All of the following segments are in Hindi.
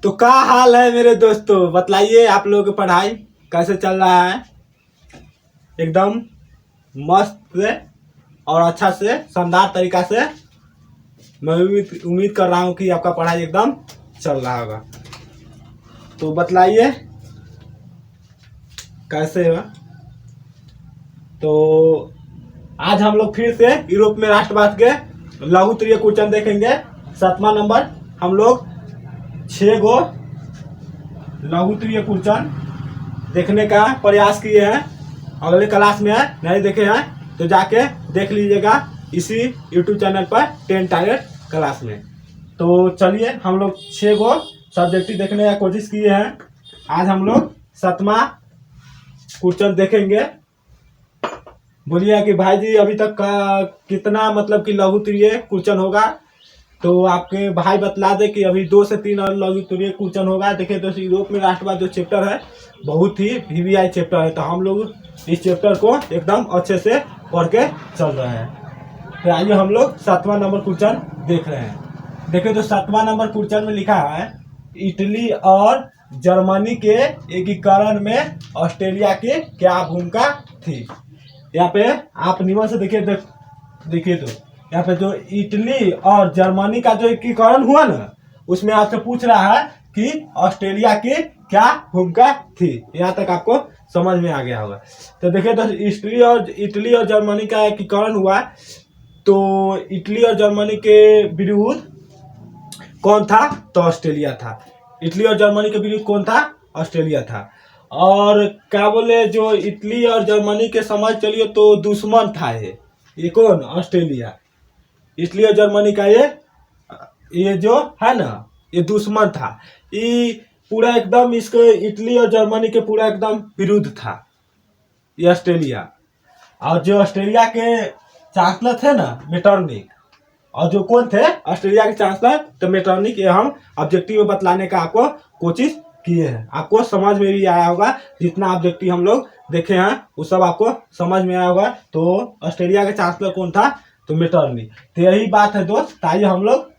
तो क्या हाल है मेरे दोस्तों, बतलाइए आप लोगों की पढ़ाई कैसे चल रहा है। एकदम मस्त से और अच्छा से शानदार तरीका से मैं उम्मीद कर रहा हूँ कि आपका पढ़ाई एकदम चल रहा होगा। तो बतलाइए कैसे है। तो आज हम लोग फिर से यूरोप में राष्ट्रवाद के लघु तृतीय क्वेश्चन देखेंगे। 7वां नंबर हम लोग 6 गो लघु तृतीय क्वेश्चन देखने का प्रयास किए हैं। अगले क्लास में है, नहीं देखे हैं तो जाके देख लीजिएगा इसी यूट्यूब चैनल पर 10 टारगेट क्लास में। तो चलिए हम लोग 6 गो सब्जेक्टिव देखने का कोशिश किए हैं। आज हम लोग 7वां क्वेश्चन देखेंगे। बोलिए कि भाई जी अभी तक का कितना मतलब कि लघु तृतीय क्वेश्चन होगा। तो आपके भाई बतला दे कि अभी 2 से 3 और लघु तृतीय क्वेश्चन होगा। देखिए तो यूरोप में राष्ट्रवाद जो चैप्टर है बहुत ही वीवीआई चैप्टर है, तो हम लोग इस चैप्टर को एकदम अच्छे से पढ़ के चल रहे हैं। तो आइए हम लोग 7वां नंबर क्वेश्चन देख रहे हैं। देखिए तो 7वां नंबर क्वेश्चन में लिखा है इटली और जर्मनी के एकीकरण में ऑस्ट्रेलिया की क्या भूमिका थी। यहाँ पे आप नियम से देखिए तो यहाँ पे जो इटली और जर्मनी का जो एकीकरण हुआ ना, उसमें आपसे पूछ रहा है कि ऑस्ट्रेलिया की क्या भूमिका थी। यहाँ तक आपको समझ में आ गया होगा। तो देखिए तो इटली और जर्मनी का एकीकरण हुआ, तो इटली और जर्मनी के विरुद्ध कौन था, तो ऑस्ट्रेलिया था। इटली और जर्मनी के विरुद्ध कौन था, ऑस्ट्रेलिया था। और क्या बोले जो इटली और जर्मनी के समझ चलिए तो दुश्मन था ये कौन, ऑस्ट्रेलिया। इटली और जर्मनी का ये जो है ना, ये दुश्मन था। ये पूरा एकदम इसके इटली और जर्मनी के पूरा एकदम विरुद्ध था ये ऑस्ट्रेलिया। और जो ऑस्ट्रेलिया के चांसलर थे ना मेटरनिक, और जो कौन थे ऑस्ट्रेलिया के चांसलर, तो मेटरनिक। ये हम ऑब्जेक्टिव में बतलाने का आपको कोशिश किए हैं। आपको समझ में भी आया होगा, जितना ऑब्जेक्टिव हम लोग देखे हैं वो सब आपको समझ में आया होगा। तो ऑस्ट्रेलिया के चांसलर कौन था, तो मेटरनिक। तो यही बात है दोस्त, आइए हम लोग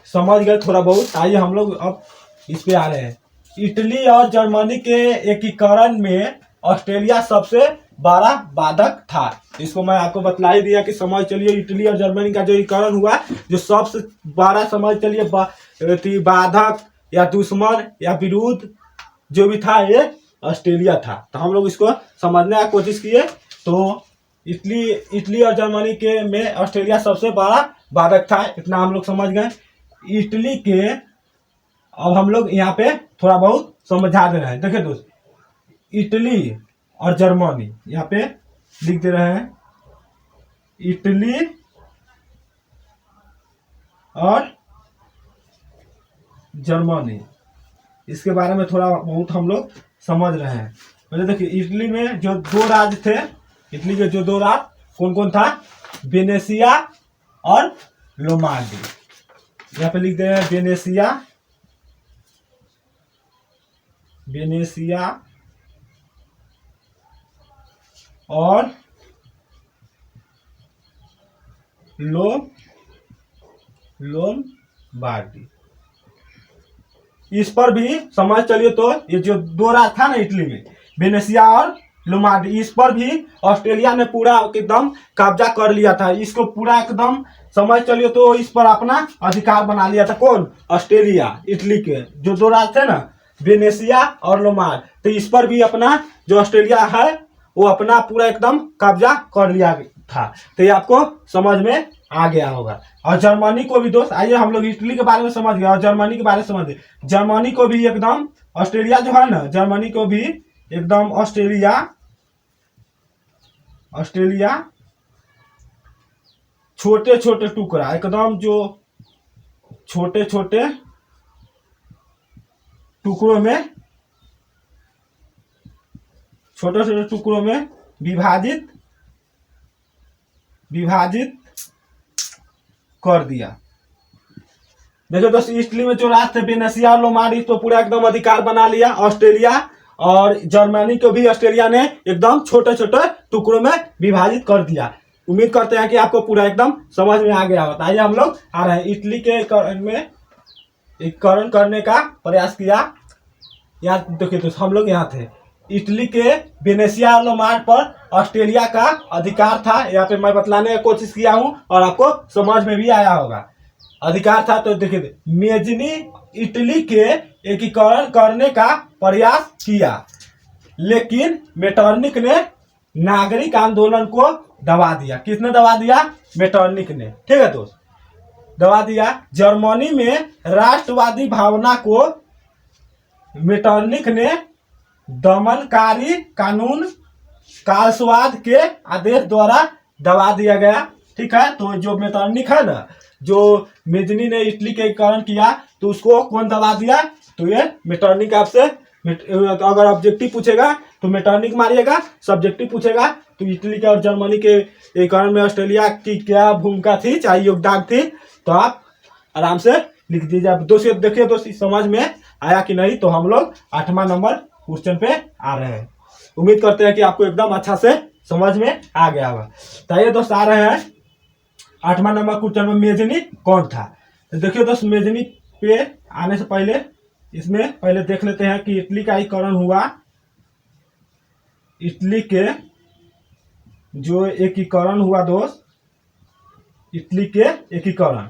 समझ गए थोड़ा बहुत। आइए हम लोग अब इस पे आ रहे हैं। इटली और जर्मनी के एकीकरण में ऑस्ट्रेलिया सबसे बड़ा बाधक था। इसको मैं आपको बतला ही दिया कि समझ चलिए इटली और जर्मनी का जो एकीकरण हुआ, जो सबसे बड़ा समझ चलिए बाधक या दुश्मन या विरुद्ध जो भी था, ये ऑस्ट्रेलिया था। तो हम लोग इसको समझने का कोशिश किए। तो इटली और जर्मनी के में ऑस्ट्रेलिया सबसे बड़ा बाधक था, इतना हम लोग समझ गए। इटली के अब हम लोग यहाँ पे थोड़ा बहुत समझा दे रहे हैं। देखिए दोस्त, इटली और जर्मनी यहाँ पे लिख दे रहे हैं। इटली और जर्मनी, इसके बारे में थोड़ा बहुत हम लोग समझ रहे हैं। पहले देखिए इटली में जो 2 राज्य थे, इटली के जो 2 राज्य कौन कौन था, वेनेशिया और लोमार्डी। यहाँ पे लिख दे रहे हैं वेनेशिया और लोम्बार्डी। इस पर भी समझ चलिए तो ये जो 2 राज्य था ना इटली में, वेनेशिया और लोमार्डी, इस पर भी ऑस्ट्रेलिया ने पूरा एकदम कब्जा कर लिया था। इसको पूरा एकदम समझ चलिए तो इस पर अपना अधिकार बना लिया था। कौन, ऑस्ट्रेलिया। इटली के जो 2 राज्य थे ना, वेनेशिया और लोमार्ड, तो इस पर भी अपना जो ऑस्ट्रेलिया है वो अपना पूरा एकदम कब्जा कर लिया था। तो ये आपको समझ में आ गया होगा। और जर्मनी को भी दोस्त, आइए हम लोग इटली के बारे में समझ गए और जर्मनी के बारे में समझ गए। जर्मनी को भी एकदम ऑस्ट्रेलिया जो है ना, जर्मनी को भी एकदम ऑस्ट्रेलिया छोटे छोटे टुकड़ा, एकदम जो छोटे छोटे टुकड़ों में विभाजित कर दिया। देखो दोस्तों, इटली में जो राज्य थे वेनेशिया और लोमार्डी, तो पूरा एकदम अधिकार बना लिया ऑस्ट्रेलिया। और जर्मनी को भी ऑस्ट्रेलिया ने एकदम छोटे छोटे टुकड़ों में विभाजित कर दिया। उम्मीद करते हैं कि आपको पूरा एकदम समझ में आ गया होता है। आइए हम लोग आ रहे हैं इटली के में एकीकरण करने का प्रयास किया। यहाँ देखिए दोस्तों, हम लोग यहाँ थे। इटली के वेनेसिया वाले मार्ग पर ऑस्ट्रेलिया का अधिकार था। यहाँ पे मैं बतलाने की कोशिश किया हूँ और आपको समझ में भी आया होगा। अधिकार था तो देखिए, मेजनी इटली के एकीकरण करने का प्रयास किया, लेकिन मेटरनिक ने नागरिक आंदोलन को दबा दिया। किसने दबा दिया? मेटरनिक ने। ठीक है दोस्त, दबा दिया। जर्मनी में राष्ट्रवादी भावना को मेटरनिक ने दमनकारी कानून कालस्वाद के आदेश द्वारा दबा दिया गया। ठीक है, तो जो मेटरनिक है ना, जो मेजनी ने इटली के एकीकरण किया, तो उसको कौन दबा दिया? तो ये मेटरनिक। आपसे अगर ऑब्जेक्टिव पूछेगा तो मेटरनिक मारिएगा, सब्जेक्टिव पूछेगा तो इटली के और जर्मनी के एकीकरण में ऑस्ट्रेलिया की क्या भूमिका थी, चाहे योगदान थी, तो आप आराम से लिख दीजिए। दोस्तों देखिए दोस्तों, समझ में आया कि नहीं? तो हम लोग 8वां नंबर क्वेश्चन पे आ रहे हैं। उम्मीद करते हैं कि आपको एकदम अच्छा से समझ में आ गया होगा। तो ये दोस्त आ रहे हैं 8वां नंबर क्वेश्चन में, मेजनी कौन था? तो देखिए दोस्त, मेजनी पे आने से पहले इसमें पहले देख लेते हैं कि इटली का एकीकरण हुआ। इटली के जो एकीकरण हुआ दोस्त, इटली के एकीकरण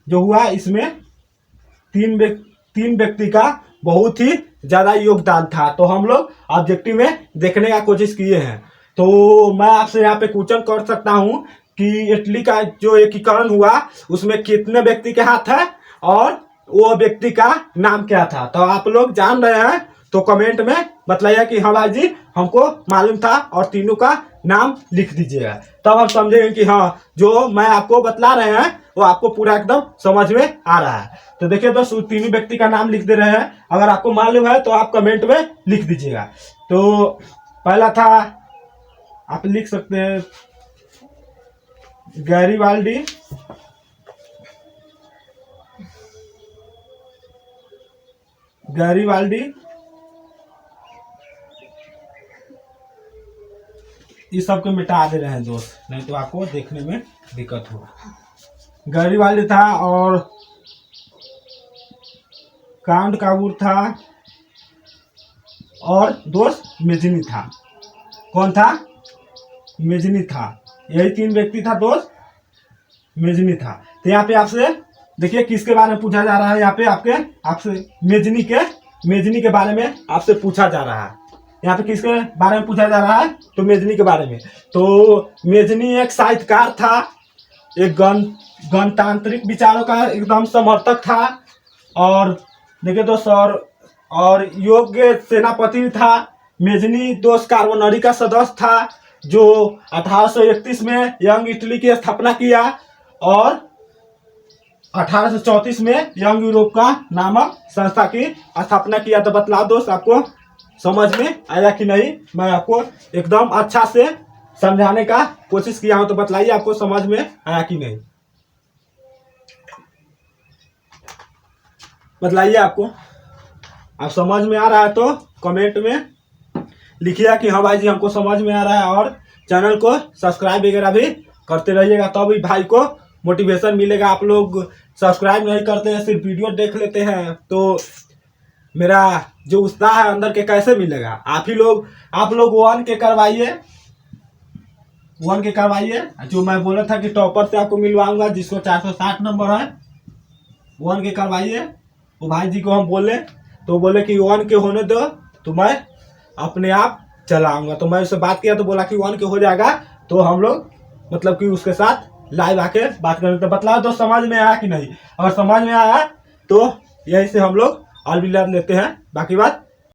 जो हुआ, इसमें तीन व्यक्ति का बहुत ही ज्यादा योगदान था। तो हम लोग ऑब्जेक्टिव में देखने का कोशिश किए हैं। तो मैं आपसे यहाँ पे क्वेश्चन कर सकता हूँ कि इटली का जो एकीकरण हुआ उसमें कितने व्यक्ति के हाथ है और वो व्यक्ति का नाम क्या था? तो आप लोग जान रहे हैं तो कमेंट में बतलाइए कि हाँ भाई जी हमको मालूम था, और तीनों का नाम लिख दीजिएगा। तब हम समझेंगे कि हाँ जो मैं आपको बतला रहे हैं वो आपको पूरा एकदम समझ में आ रहा है। तो देखिए दोस्तों, तीनों व्यक्ति का नाम लिख दे रहे हैं। अगर आपको मालूम है तो आप कमेंट में लिख दीजिएगा। तो पहला था, आप लिख सकते हैं गैरीबाल्डी, इस सब को मिटा दे रहे हैं दोस्त, नहीं तो आपको देखने में दिक्कत होगा। गैरीबाल्डी था, और काउंट काबूर था, और दोस्त मेजनी था। कौन था? मेजनी था। यही 3 व्यक्ति था दोस्त, मेजनी था। तो यहाँ पे आपसे देखिए किसके बारे में पूछा जा रहा है। यहाँ पे आपसे मेजनी के बारे में आपसे पूछा जा रहा है। यहाँ पे किसके बारे में पूछा जा रहा है? तो मेजनी के बारे में। तो मेजनी एक साहित्यकार था, एक गणतांत्रिक विचारों का एकदम समर्थक था, और देखिए दोस्त, और योग्य सेनापति था। मेजनी दोस्त कार्बोनरी का सदस्य था, जो 1831 में यंग इटली की स्थापना किया, और 1834 में यंग यूरोप का नामक संस्था की स्थापना किया। तो बतलाओ दोस्त, आपको समझ में आया कि नहीं? मैं आपको एकदम अच्छा से समझाने का कोशिश किया हूं, तो बतलाइए आपको समझ में आया कि नहीं? बतलाइए आपको, आप समझ में आ रहा है तो कमेंट में लिखिए कि हाँ भाई जी हमको समझ में आ रहा है, और चैनल को सब्सक्राइब वगैरह भी करते रहिएगा, तब भी भाई को मोटिवेशन मिलेगा। आप लोग सब्सक्राइब नहीं करते हैं, सिर्फ वीडियो देख लेते हैं, तो मेरा जो उत्साह है अंदर के कैसे मिलेगा? आप लोग 1 के करवाइए। जो मैं बोला था कि टॉपर से आपको मिलवाऊंगा, जिसको 460 नंबर है, 1 के करवाइए। वो भाई जी को हम बोले तो बोले कि 1 के होने दो, तो मैं अपने आप चलाऊंगा। तो मैं उससे बात किया तो बोला कि 1 के हो जाएगा, तो हम लोग मतलब कि उसके साथ लाइव आके बात करें। तो बतलाओ तो समझ में आया कि नहीं? अगर समझ में आया तो यही से हम लोग अलविदा लेते हैं, बाकी बात